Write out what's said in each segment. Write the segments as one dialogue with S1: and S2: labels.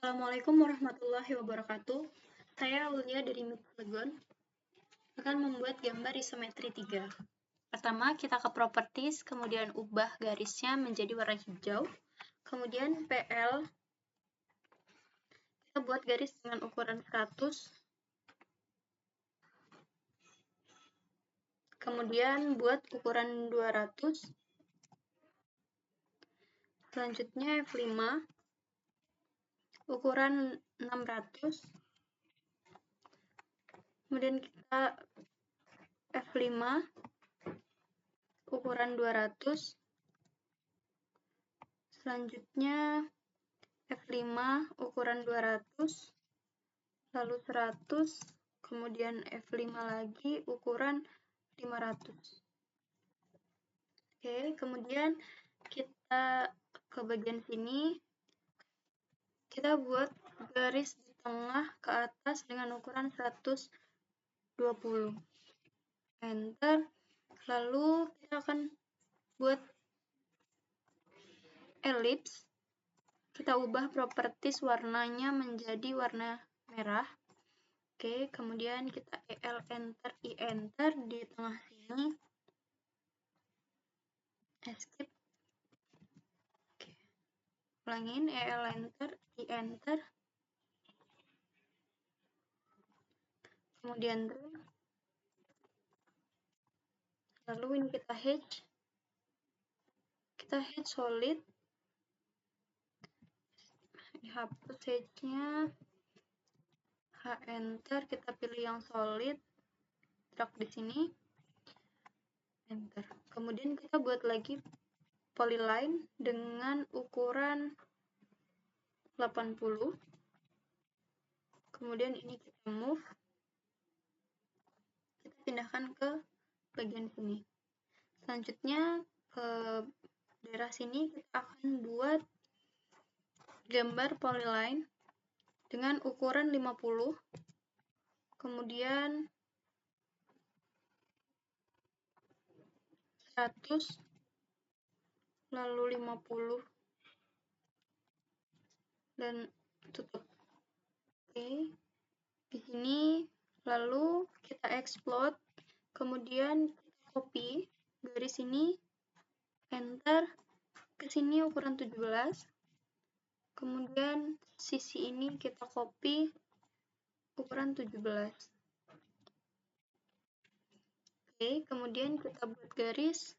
S1: Assalamualaikum warahmatullahi wabarakatuh. Saya Aulia dari MIPA Legon akan membuat gambar isometri 3. Pertama, kita ke properties, kemudian ubah garisnya menjadi warna hijau. Kemudian PL, kita buat garis dengan ukuran 100. Kemudian buat ukuran 200. Selanjutnya F5, ukuran 600. Kemudian kita F5, ukuran 200. Selanjutnya F5 ukuran 200, lalu 100, kemudian F5 lagi ukuran 500. Oke, kemudian kita ke bagian sini, kita buat garis di tengah ke atas dengan ukuran 120. Enter, lalu kita akan buat ellipse. Kita ubah properties warnanya menjadi warna merah. Oke, kemudian kita EL enter, I enter di tengah sini. Escape. Oke. Ulangin EL enter, I enter. Kemudian lalu ini kita hatch. Kita hatch solid. Dihapus hatch-nya. H enter, kita pilih yang solid. Drag di sini. Enter. Kemudian kita buat lagi polyline dengan ukuran 80. Kemudian ini kita move. Kita pindahkan ke bagian sini. Selanjutnya ke daerah sini kita akan buat gambar polyline dengan ukuran 50. Kemudian 100, lalu 50, dan tutup. Oke, di sini lalu kita explode, kemudian kita copy garis ini, enter, ke sini ukuran 17, kemudian sisi ini kita copy ukuran 17. Oke, kemudian kita buat garis.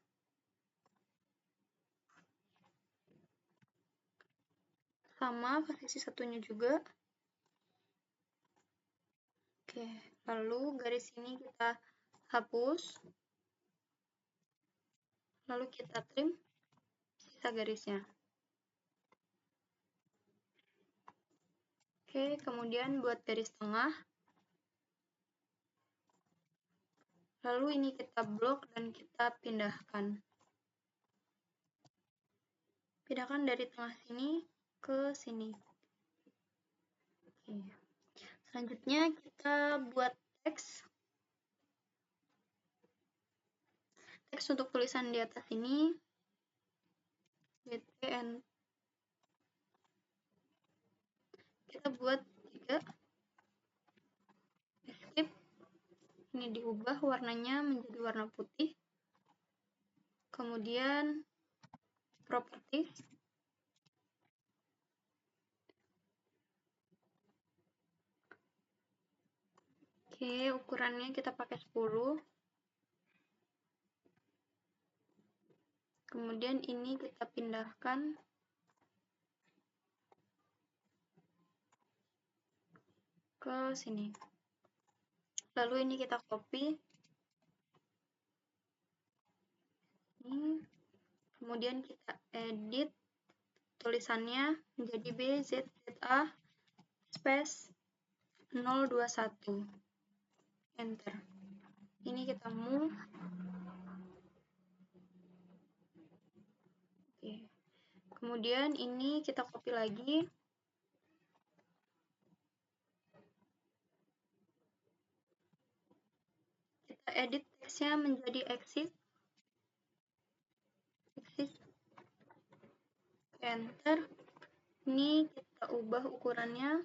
S1: Sama ke sisi satunya juga. Oke, lalu garis ini kita hapus. Lalu kita trim sisa garisnya. Oke, kemudian buat garis tengah. Lalu ini kita blok dan kita pindahkan. Pindahkan dari tengah sini ke sini. Oke. Selanjutnya kita buat teks. Teks untuk tulisan di atas ini. BTN. Kita buat 3. Escape. Ini diubah warnanya menjadi warna putih. Kemudian properties. Oke, ukurannya kita pakai 10. Kemudian ini kita pindahkan ke sini. Lalu ini kita copy. Ini. Kemudian kita edit tulisannya menjadi BZZA space 021. Enter. Ini kita move. Oke. Kemudian ini kita copy lagi. Kita edit teksnya menjadi exit. Enter. Ini kita ubah ukurannya.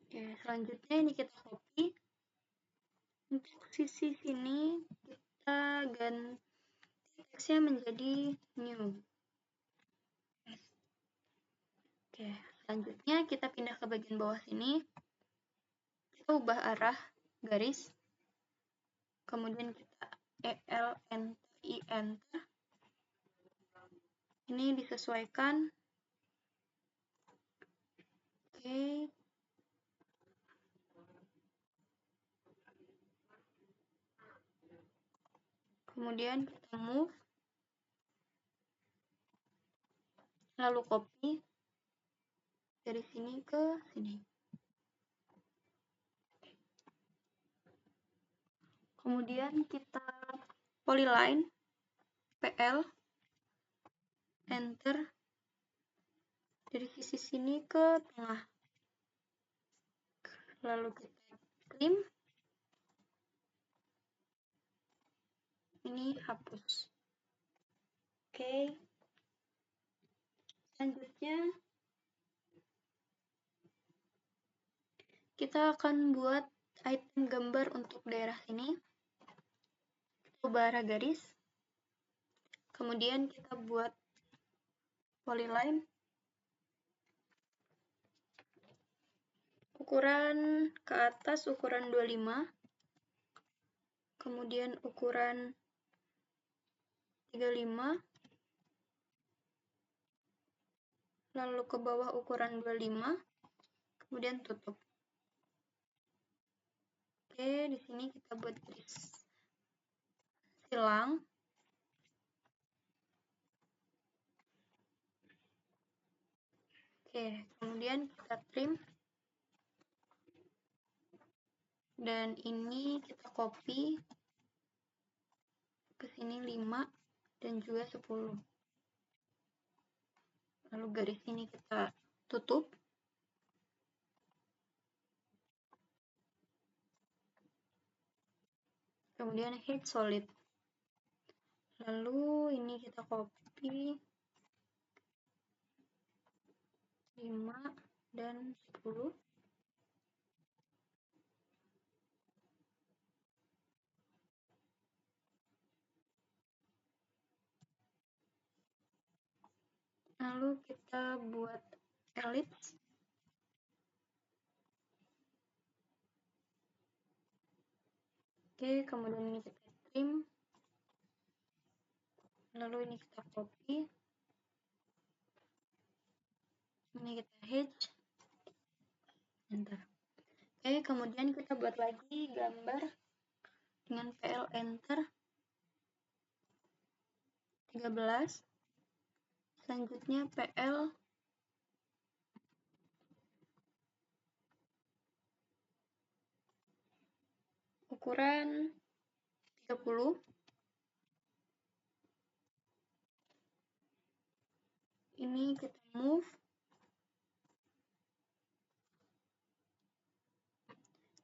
S1: Oke, selanjutnya ini kita copy. Untuk sisi sini kita ganti teksnya menjadi new. Oke, selanjutnya kita pindah ke bagian bawah sini. Kita ubah arah garis. Kemudian kita EL, Enter, I, Enter. Ini disesuaikan. Oke. Kemudian kita move. Lalu copy dari sini ke sini. Kemudian kita polyline, PL, Enter, dari sisi sini ke tengah. Lalu kita trim. Ini hapus. Oke. Selanjutnya kita akan buat item gambar untuk daerah sini. Kita ubah arah garis. Kemudian kita buat polyline. Ukuran ke atas ukuran 25. Kemudian ukuran 35. Lalu ke bawah ukuran 25. Kemudian tutup. Oke, di sini kita buat garis silang. Oke, kemudian kita trim. Dan ini kita copy ke sini 5 dan juga 10. Lalu garis ini kita tutup. Kemudian hit solid. Lalu ini kita copy 5 dan 10. Lalu kita buat ellipse. Oke, kemudian ini kita trim. Lalu ini kita copy. Ini kita hedge. Enter. Oke, kemudian kita buat lagi gambar dengan PL Enter. 13. Selanjutnya PL ukuran 30. Ini kita move.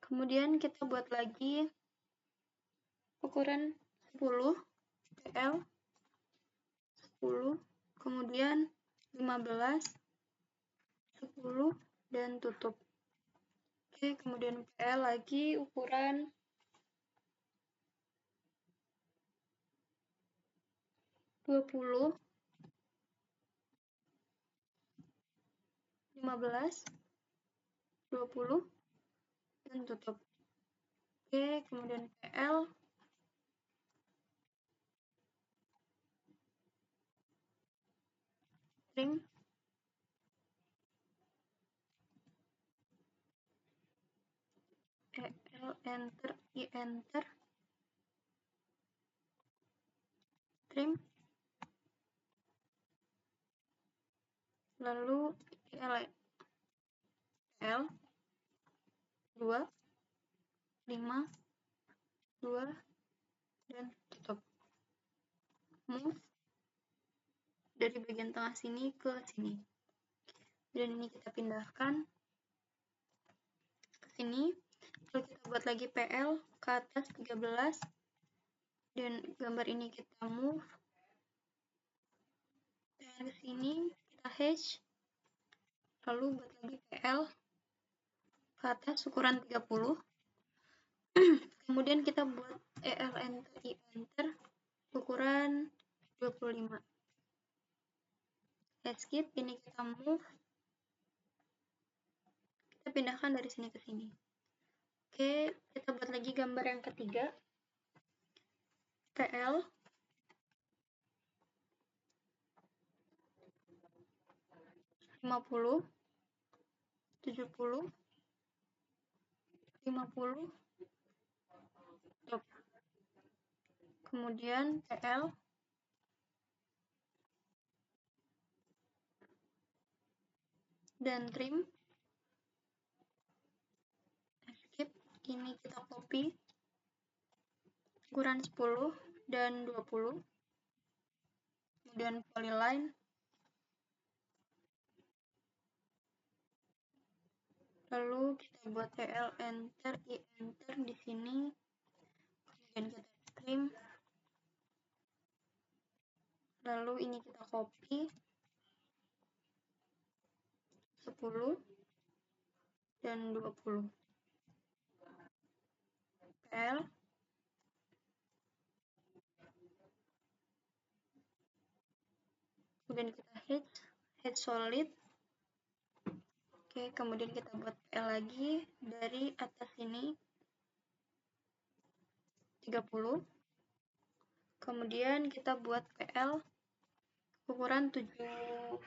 S1: Kemudian kita buat lagi ukuran 10, PL 10, kemudian 15, 10, dan tutup. Oke, kemudian PL lagi ukuran 20, 15, 20, dan tutup. Oke, kemudian PL trim. EL Enter, I Enter, trim. Lalu L 2, 5, 2, dan tutup. Move dari bagian tengah sini ke sini. Dan ini kita pindahkan ke sini. Lalu kita buat lagi PL ke atas 13, dan gambar ini kita move dan ke sini kita hash, lalu buat lagi PL ke atas ukuran 30. Kemudian kita buat EL enter, I enter ukuran 25. Escape, ini kita move, kita pindahkan dari sini ke sini. Oke, kita buat lagi gambar yang ketiga. PL lima puluh, 70, 50, top. Kemudian PL dan trim. Escape, ini kita copy ukuran 10 dan 20. Kemudian polyline, lalu kita buat PL enter, I enter di sini. Kemudian kita trim, lalu ini kita copy 10 dan 20. PL kemudian kita head solid. Oke, kemudian kita buat PL lagi dari atas ini 30. Kemudian kita buat PL ukuran 70.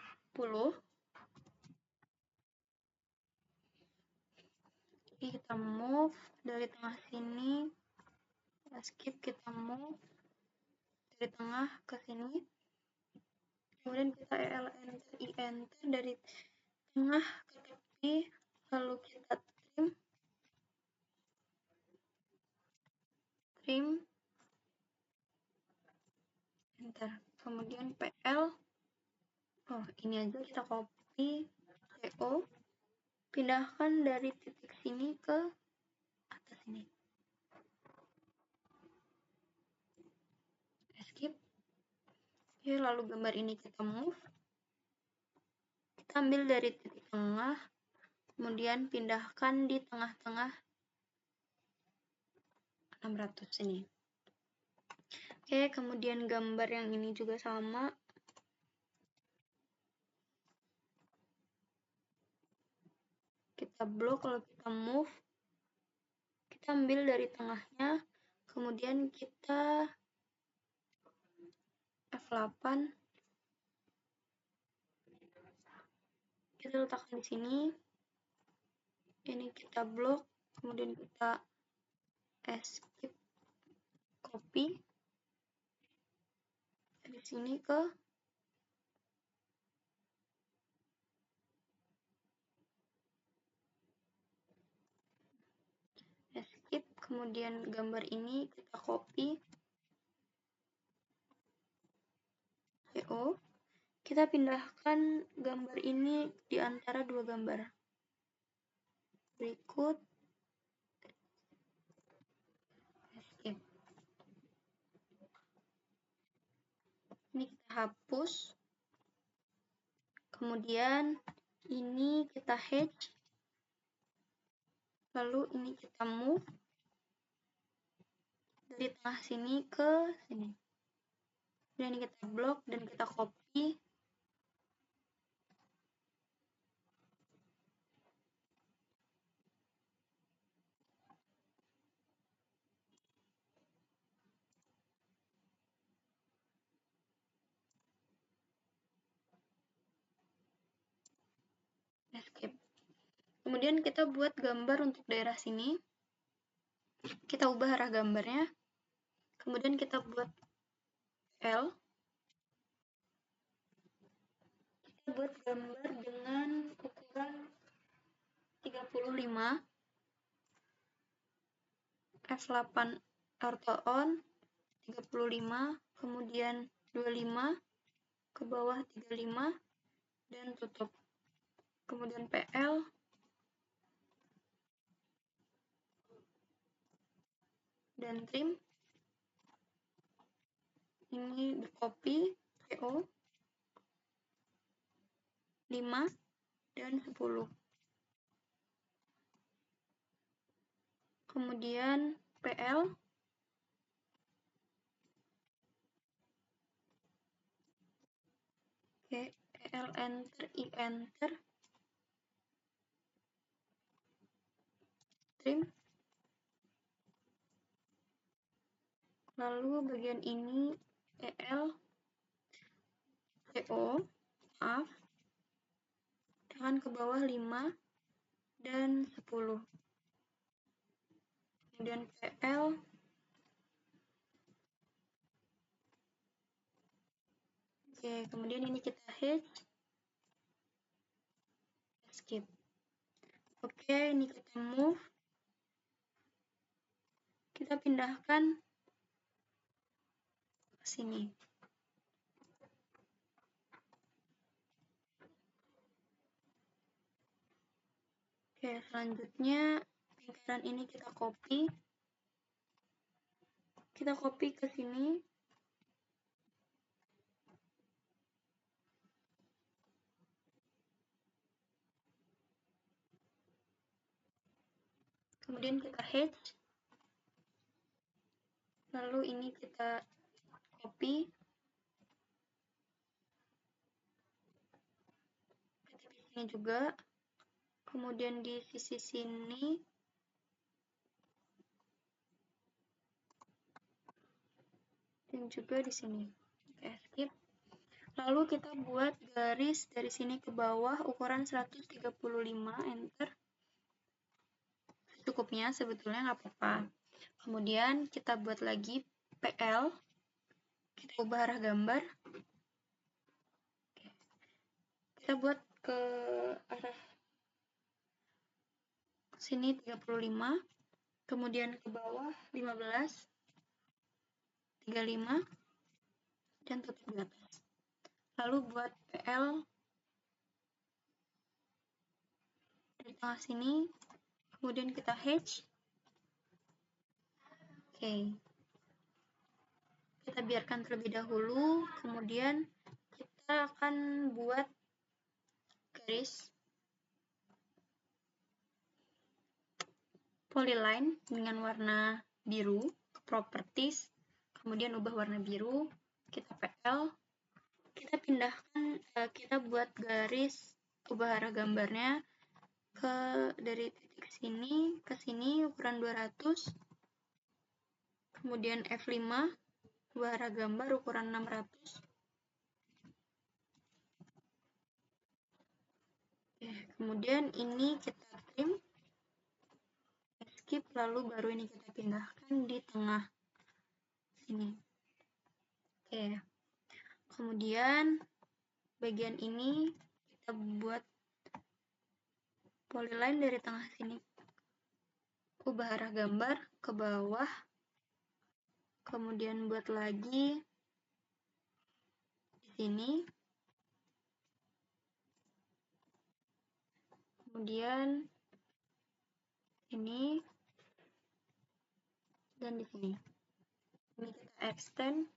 S1: Oke, kita move dari tengah sini. Skip, kita move dari tengah ke sini. Kemudian kita EL enter, I enter dari tengah ke tepi, lalu kita trim, enter. Kemudian PL, oh ini aja kita copy, CO, pindahkan dari titik sini ke atas sini. Escape. Oke, lalu gambar ini kita move. Kita ambil dari titik tengah, kemudian pindahkan di tengah-tengah 600 ini. Oke, kemudian gambar yang ini juga sama. Kita blok, kalau kita move, kita ambil dari tengahnya, kemudian kita F8, kita letakkan di sini. Ini kita blok, kemudian kita escape, copy dari sini ke escape, kemudian gambar ini kita copy, CO, kita pindahkan gambar ini di antara dua gambar berikut. Escape. Ini kita hapus, kemudian ini kita hatch, lalu ini kita move dari tengah sini ke sini. Dan ini kita blok dan kita copy. Escape. Kemudian kita buat gambar untuk daerah sini. Kita ubah arah gambarnya. Kemudian kita buat L. Kita buat gambar dengan ukuran 35. F8 ortho on 35, kemudian 25, ke bawah 35, dan tutup. Kemudian PL, dan trim. ini bercopy PO 5 dan 10. Kemudian PL EL enter, I enter, trim. Lalu bagian ini EL PO, maaf, tekan ke bawah 5 dan 10. Kemudian PL kemudian ini kita hit, skip. Ini kita move, kita pindahkan ke sini. Selanjutnya lingkaran ini kita copy ke sini. Kemudian kita hatch, lalu ini kita copy, di sini juga, kemudian di sisi sini, dan juga di sini. Skip. Lalu kita buat garis dari sini ke bawah ukuran 135, enter. Cukupnya sebetulnya nggak apa-apa. Kemudian kita buat lagi PL, kita ubah arah gambar, kita buat ke arah sini 35, kemudian ke bawah 15, 35, dan tutup di atas. Lalu buat PL dari tengah sini, kemudian kita hatch. Kita biarkan terlebih dahulu, kemudian kita akan buat garis polyline dengan warna biru, properties, kemudian ubah warna biru, kita PL, kita pindahkan, kita buat garis, ubah arah gambarnya dari titik sini ke sini ukuran 200, kemudian F5, ubah arah gambar ukuran 600. Kemudian ini kita trim, skip, lalu baru ini kita pindahkan di tengah sini. Kemudian bagian ini kita buat polyline dari tengah sini, ubah arah gambar ke bawah, kemudian buat lagi di sini, kemudian ini, dan di sini. Ini kita extend.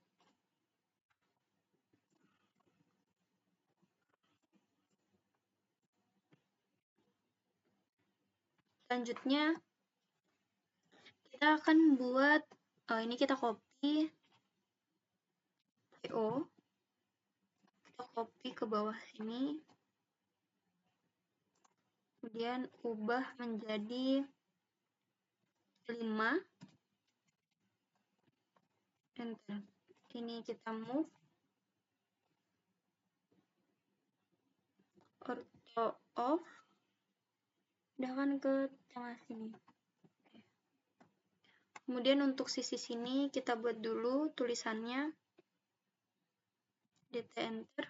S1: Selanjutnya kita akan buat, ini kita copy PO, kita copy ke bawah sini, kemudian ubah menjadi 5, enter. Ini kita move, ortho off, pindahkan ke tengah sini. Kemudian untuk sisi sini kita buat dulu tulisannya, DT enter.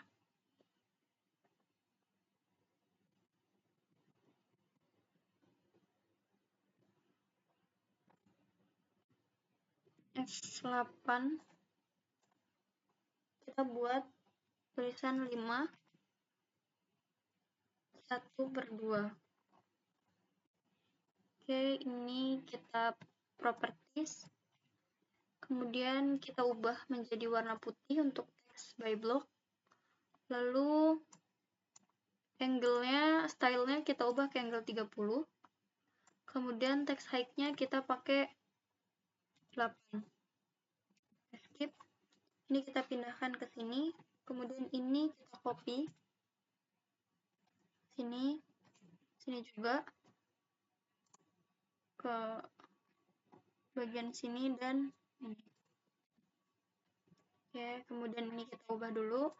S1: F8, kita buat tulisan 5, 1/2. Ini kita properties, Kemudian kita ubah menjadi warna putih untuk text by block. Lalu angle-nya, style-nya kita ubah ke angle 30. Kemudian text height-nya kita pakai 8. Skip. Ini kita pindahkan ke sini. Kemudian ini kita copy. Sini juga. Ke bagian sini dan ini. Oke, kemudian ini kita ubah dulu.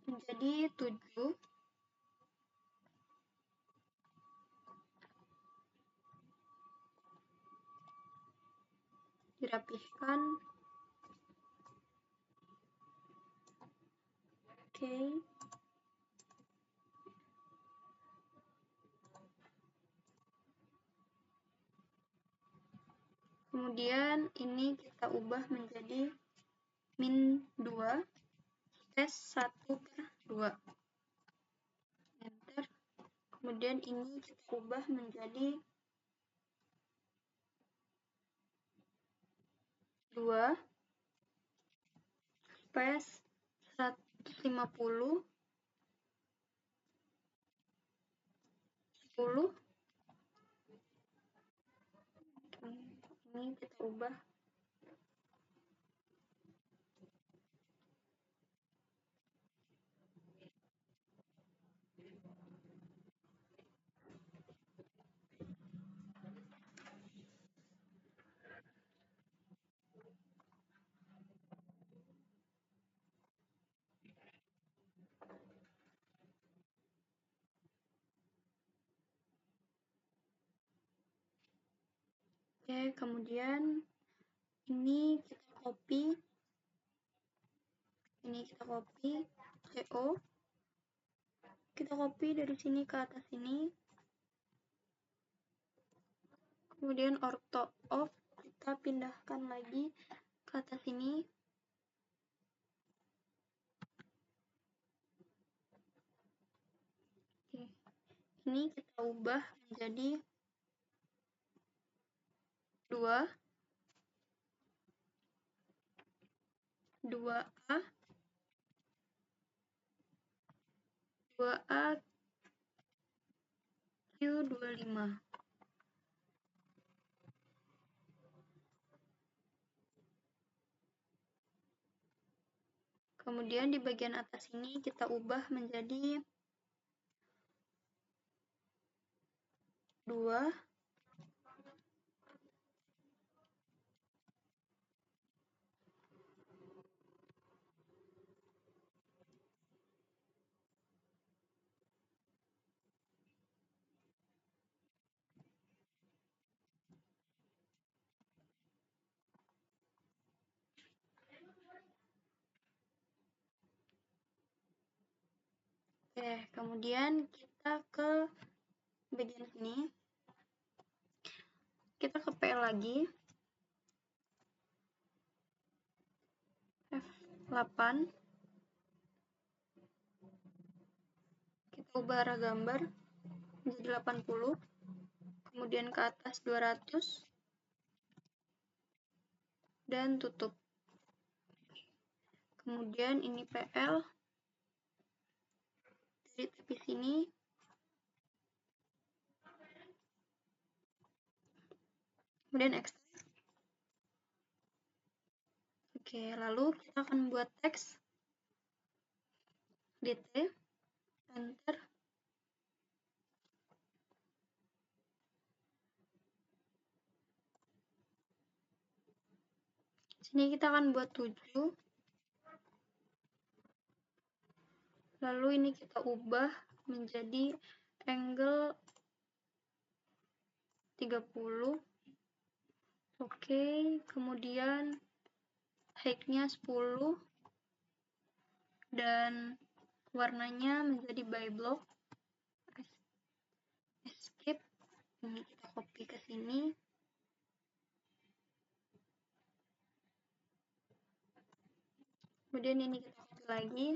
S1: Menjadi 7. Dirapihkan. Oke. Kemudian ini kita ubah menjadi min 2 space 1/2. Enter. Kemudian ini kita ubah menjadi 2 space 150 10. Ini kita ubah Oke, kemudian ini kita copy. Ini kita copy CO. Kita copy dari sini ke atas sini. Kemudian ortho off kita pindahkan lagi ke atas sini. Oke. Ini kita ubah menjadi 2 2A 2A Q25. Kemudian di bagian atas ini kita ubah menjadi 2 Oke, kemudian kita ke bagian sini. Kita ke PL lagi. F8. Kita ubah arah gambar menjadi 80. Kemudian ke atas 200. Dan tutup. Kemudian ini PL. Dari tepi sini. Kemudian ekstrak. Oke, lalu kita akan buat teks. DT. Enter. Sini kita akan buat 7. Lalu ini kita ubah menjadi angle 30. Oke, kemudian height-nya 10 dan warnanya menjadi by block. Escape. Ini kita copy ke sini. Kemudian ini kita copy lagi.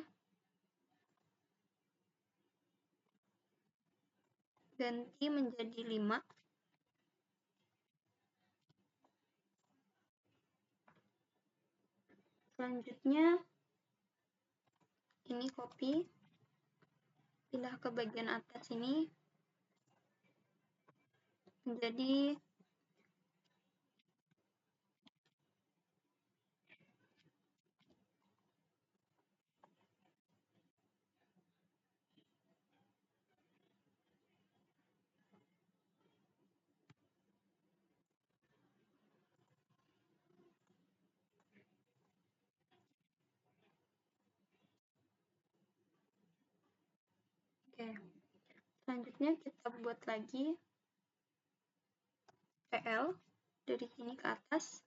S1: Ganti menjadi 5. Selanjutnya, ini copy, pindah ke bagian atas ini, menjadi oke. Selanjutnya kita buat lagi PL dari sini ke atas.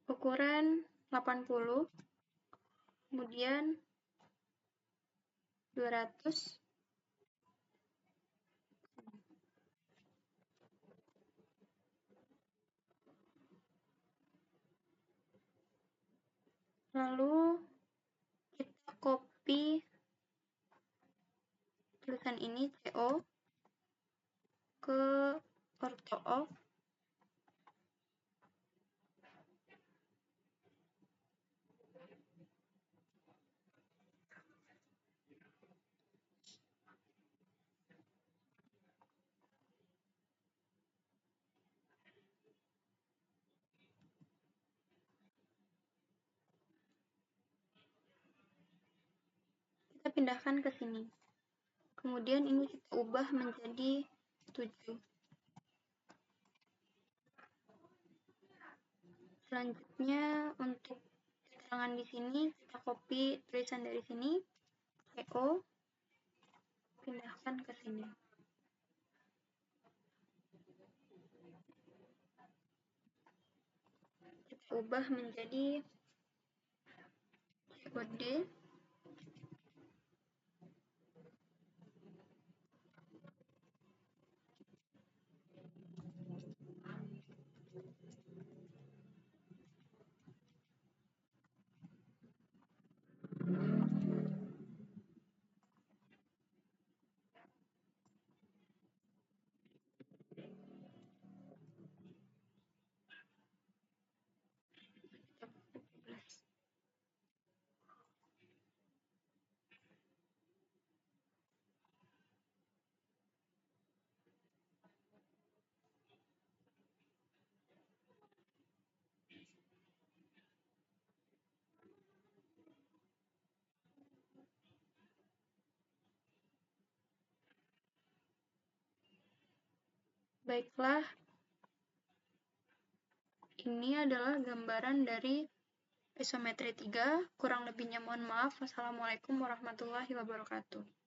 S1: Ukuran 80, kemudian 200, lalu kita copy tulisan ini CO ke orto off, kita pindahkan ke sini. Kemudian ini kita ubah menjadi 7. Selanjutnya untuk keterangan di sini kita copy tulisan dari sini CO, pindahkan ke sini. Kita ubah menjadi COD. Baiklah, ini adalah gambaran dari isometri 3. Kurang lebihnya mohon maaf. Wassalamualaikum warahmatullahi wabarakatuh.